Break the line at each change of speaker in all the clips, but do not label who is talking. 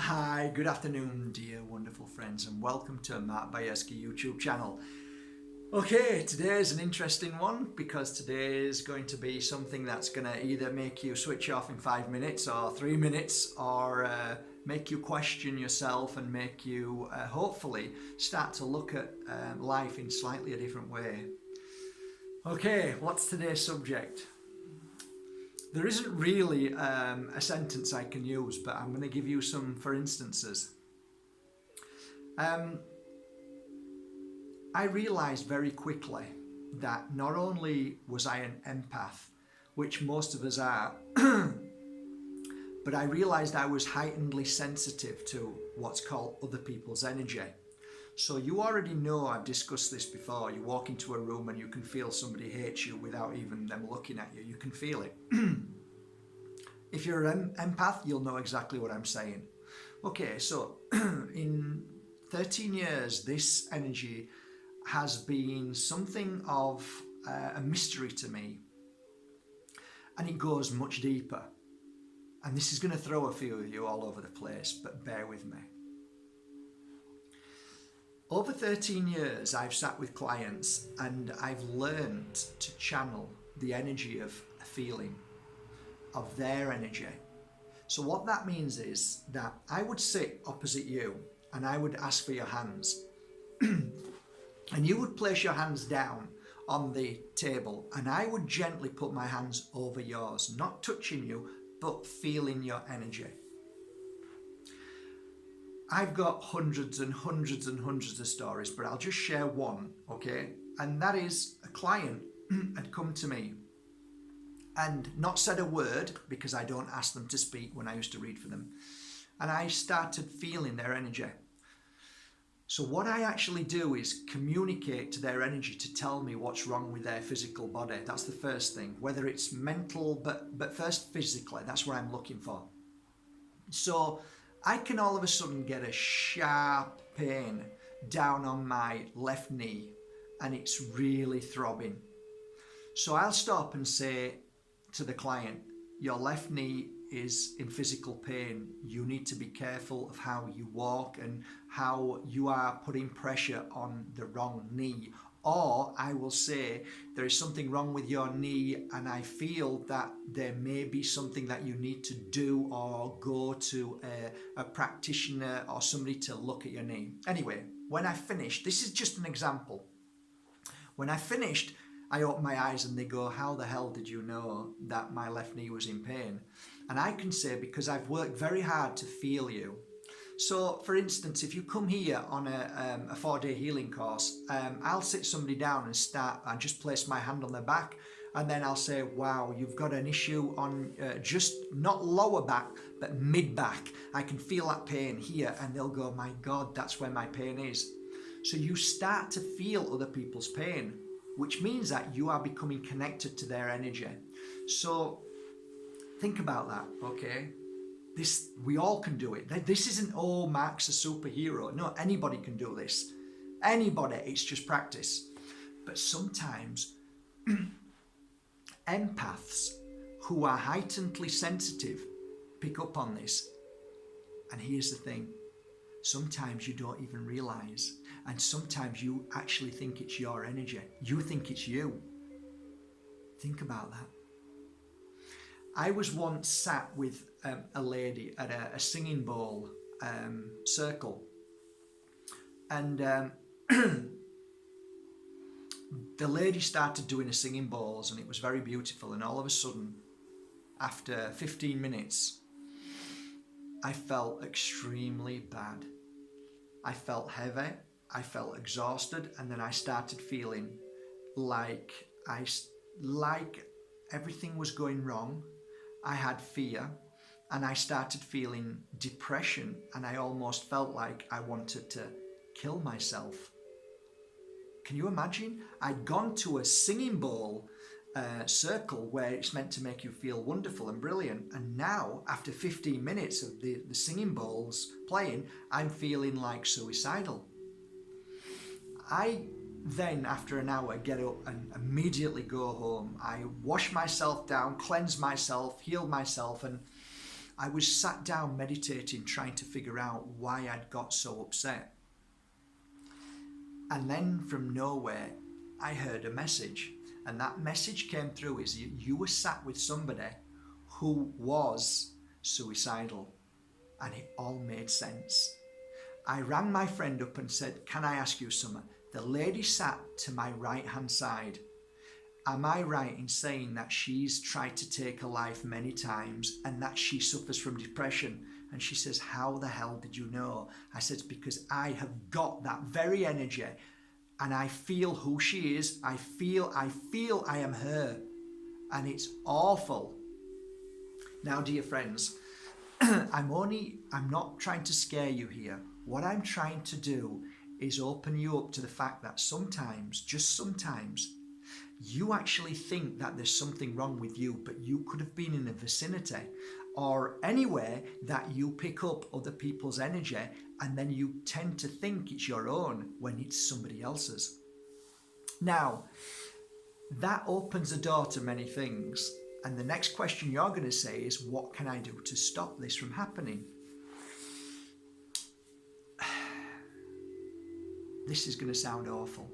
Hi, good afternoon, dear wonderful friends, and welcome to Mark Bayersky YouTube channel. Okay, today is an interesting one because today is going to be something that's going to either make you switch off in 5 minutes or 3 minutes, or make you question yourself and make you hopefully start to look at life in slightly a different way. Okay, what's today's subject? There isn't really a sentence I can use, but I'm going to give you some for instances. I realised very quickly that not only was I an empath, which most of us are, but I realised I was heightenedly sensitive to what's called other people's energy. So you already know, I've discussed this before, you walk into a room and you can feel somebody hates you without even them looking at you. You can feel it. If you're an empath, you'll know exactly what I'm saying. Okay, so in 13 years, this energy has been something of a mystery to me. And it goes much deeper. And this is going to throw a few of you all over the place, but bear with me. Over 13 years, I've sat with clients and I've learned to channel the energy of a feeling, of their energy. So what that means is that I would sit opposite you and I would ask for your hands. And you would place your hands down on the table and I would gently put my hands over yours, not touching you, but feeling your energy. I've got hundreds and hundreds and hundreds of stories, but I'll just share one, okay? And that is a client had come to me and not said a word, because I don't ask them to speak when I used to read for them. And I started feeling their energy. So what I actually do is communicate to their energy to tell me what's wrong with their physical body. That's the first thing, whether it's mental, but first physically, that's what I'm looking for. So I can all of a sudden get a sharp pain down on my left knee and it's really throbbing. So I'll stop and say to the client, your left knee is in physical pain. You need to be careful of how you walk and how you are putting pressure on the wrong knee. Or I will say, there is something wrong with your knee and I feel that there may be something that you need to do or go to a practitioner or somebody to look at your knee. Anyway, when I finished, this is just an example. When I finished, I opened my eyes and they go, how the hell did you know that my left knee was in pain? And I can say, because I've worked very hard to feel you. So, for instance, if you come here on a 4-day healing course, I'll sit somebody down and start and just place my hand on their back. And then I'll say, wow, you've got an issue on just not lower back, but mid back. I can feel that pain here. And they'll go, my God, that's where my pain is. So you start to feel other people's pain, which means that you are becoming connected to their energy. So think about that, okay? We all can do it. This isn't, oh, Mark's a superhero. No, anybody can do this. Anybody, it's just practice. But sometimes empaths who are heightenedly sensitive pick up on this. And here's the thing. Sometimes you don't even realize. And sometimes you actually think it's your energy. You think it's you. Think about that. I was once sat with a lady at a singing bowl circle. And the lady started doing a singing bowls and it was very beautiful. And all of a sudden, after 15 minutes, I felt extremely bad. I felt heavy. I felt exhausted, and then I started feeling like everything was going wrong. I had fear, and I started feeling depression, and I almost felt like I wanted to kill myself. Can you imagine? I'd gone to a singing bowl circle where it's meant to make you feel wonderful and brilliant, and now after 15 minutes of the singing bowls playing, I'm feeling like suicidal. I then, after an hour, get up and immediately go home. I wash myself down, cleanse myself, heal myself, and I was sat down meditating, trying to figure out why I'd got so upset. And then from nowhere, I heard a message. And that message came through is you were sat with somebody who was suicidal. And it all made sense. I rang my friend up and said, can I ask you something? The lady sat to my right-hand side. Am I right in saying that she's tried to take her life many times and that she suffers from depression? And she says, how the hell did you know? I said, because I have got that very energy and I feel who she is. I feel I am her. And it's awful. Now, dear friends, I'm not trying to scare you here. What I'm trying to do is open you up to the fact that sometimes, just sometimes, you actually think that there's something wrong with you, but you could have been in a vicinity or anywhere that you pick up other people's energy and then you tend to think it's your own when it's somebody else's. Now, that opens the door to many things. And the next question you're going to say is, what can I do to stop this from happening? This is going to sound awful.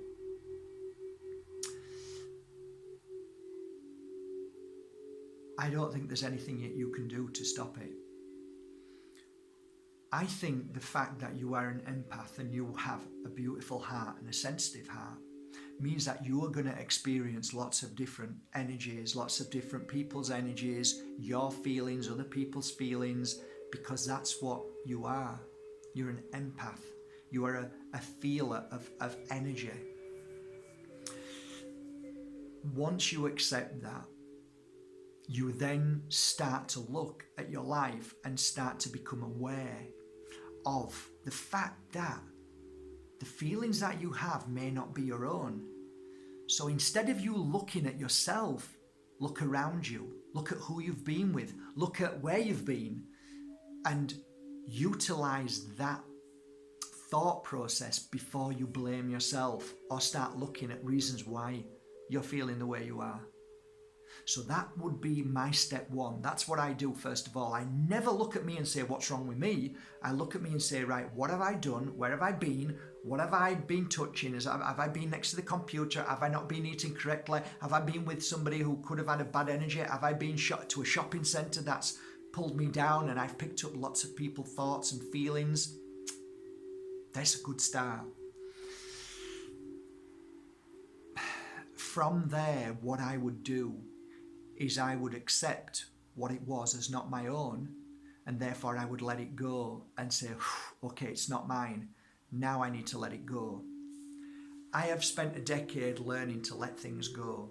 I don't think there's anything you can do to stop it. I think the fact that you are an empath and you have a beautiful heart and a sensitive heart means that you are going to experience lots of different energies, lots of different people's energies, your feelings, other people's feelings, because that's what you are. You're an empath. You are a feeler of energy. Once you accept that, you then start to look at your life and start to become aware of the fact that the feelings that you have may not be your own. So instead of you looking at yourself, look around you, look at who you've been with, look at where you've been, and utilize that thought process before you blame yourself or start looking at reasons why you're feeling the way you are. So that would be my step one. That's what I do first of all. I never look at me and say, what's wrong with me? I look at me and say, right, what have I done? Where have I been? What have I been touching? Have I been next to the computer? Have I not been eating correctly? Have I been with somebody who could have had a bad energy? Have I been shot to a shopping centre that's pulled me down and I've picked up lots of people's thoughts and feelings? That's a good start. From there, what I would do is I would accept what it was as not my own, and therefore I would let it go and say, okay, it's not mine. Now I need to let it go. I have spent a decade learning to let things go,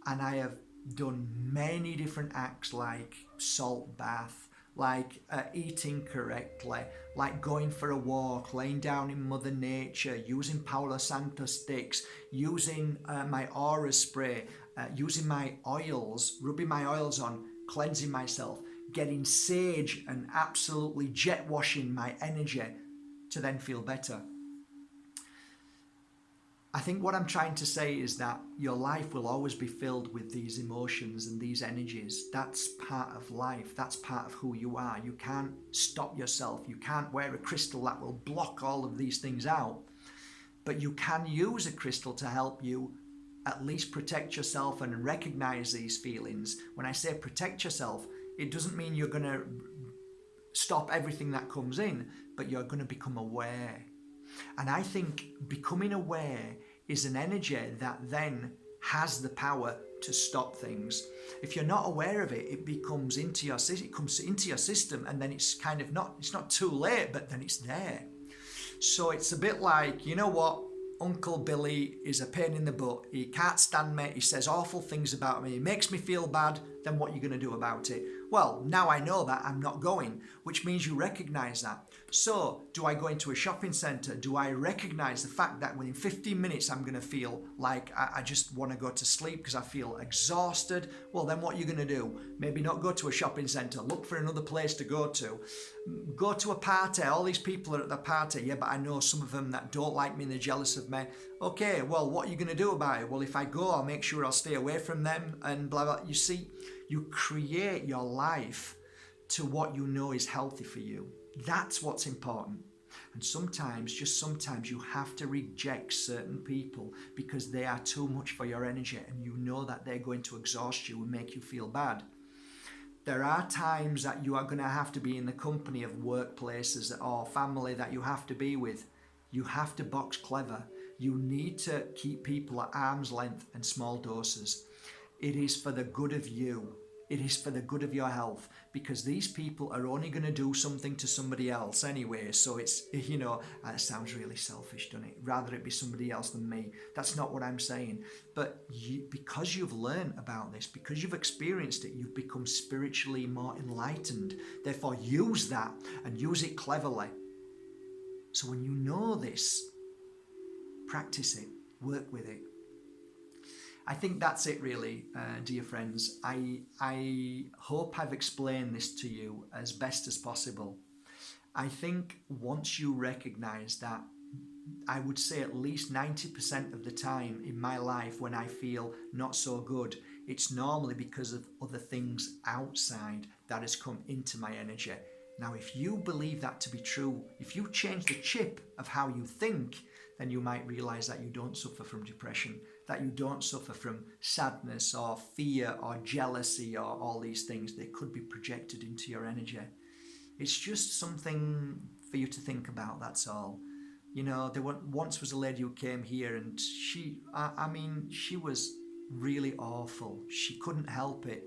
and I have done many different acts like salt bath, like eating correctly, like going for a walk, laying down in Mother Nature, using Palo Santo sticks, using my aura spray, using my oils, rubbing my oils on, cleansing myself, getting sage and absolutely jet washing my energy to then feel better. I think what I'm trying to say is that your life will always be filled with these emotions and these energies. That's part of life. That's part of who you are. You can't stop yourself. You can't wear a crystal that will block all of these things out. But you can use a crystal to help you at least protect yourself and recognize these feelings. When I say protect yourself, it doesn't mean you're going to stop everything that comes in, but you're going to become aware. And I think becoming aware is an energy that then has the power to stop things. If you're not aware of it, it comes into your system, and then it's kind of it's not too late, but then it's there. So it's a bit like, you know what? Uncle Billy is a pain in the butt. He can't stand me. He says awful things about me. He makes me feel bad. Then what are you going to do about it? Well, now I know that I'm not going, which means you recognize that. So do I go into a shopping center? Do I recognize the fact that within 15 minutes I'm going to feel like I just want to go to sleep because I feel exhausted? Well, then what are you going to do? Maybe not go to a shopping center. Look for another place to go to. Go to a party. All these people are at the party. Yeah, but I know some of them that don't like me and they're jealous of me. Okay, well, what are you going to do about it? Well, if I go, I'll make sure I'll stay away from them and blah, blah. You see, you create your life to what you know is healthy for you. That's what's important. And sometimes, just sometimes, you have to reject certain people because they are too much for your energy and you know that they're going to exhaust you and make you feel bad. There are times that you are going to have to be in the company of workplaces or family that you have to be with. You have to box clever. You need to keep people at arm's length and small doses. It is for the good of you. It is for the good of your health, because these people are only going to do something to somebody else anyway. So it's, it sounds really selfish, doesn't it? Rather it be somebody else than me. That's not what I'm saying. But because you've learned about this, because you've experienced it, you've become spiritually more enlightened. Therefore, use that and use it cleverly. So when you know this, practice it, work with it. I think that's it really, dear friends. I hope I've explained this to you as best as possible. I think once you recognize that, I would say at least 90% of the time in my life when I feel not so good, it's normally because of other things outside that has come into my energy. Now, if you believe that to be true, if you change the chip of how you think, then you might realize that you don't suffer from depression, that you don't suffer from sadness or fear or jealousy or all these things. They could be projected into your energy. It's just something for you to think about, that's all. There once was a lady who came here and she was really awful. She couldn't help it.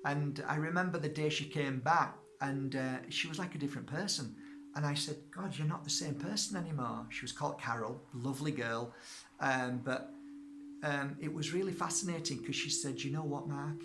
And I remember the day she came back and she was like a different person. And I said, God, you're not the same person anymore. She was called Carol, lovely girl. But it was really fascinating because she said, you know what, Mark?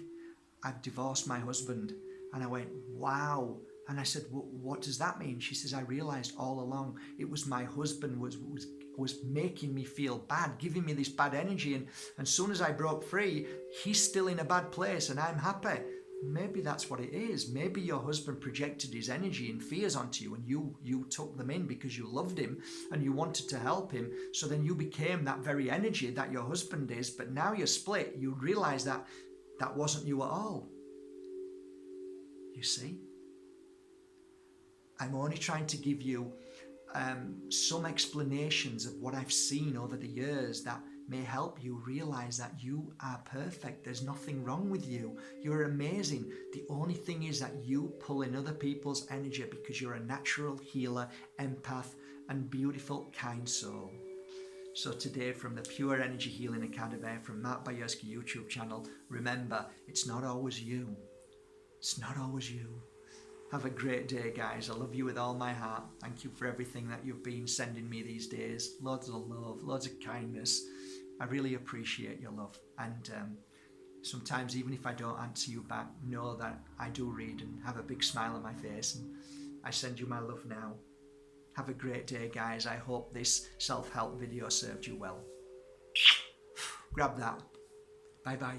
I've divorced my husband. And I went, wow. And I said, what does that mean? She says, I realized all along it was my husband was making me feel bad, giving me this bad energy. And as soon as I broke free, he's still in a bad place and I'm happy. Maybe that's what it is. Maybe your husband projected his energy and fears onto you and you took them in because you loved him and you wanted to help him. So then you became that very energy that your husband is. But now you're split. You realize that that wasn't you at all. You see? I'm only trying to give you some explanations of what I've seen over the years that may help you realize that you are perfect. There's nothing wrong with you. You're amazing. The only thing is that you pull in other people's energy because you're a natural healer, empath, and beautiful, kind soul. So today, from the Pure Energy Healing Academy, from Mark Bajerski YouTube channel, remember, it's not always you. It's not always you. Have a great day, guys. I love you with all my heart. Thank you for everything that you've been sending me these days. Loads of love, loads of kindness. I really appreciate your love. And sometimes, even if I don't answer you back, know that I do read and have a big smile on my face. And I send you my love now. Have a great day, guys. I hope this self-help video served you well. Grab that. Bye-bye.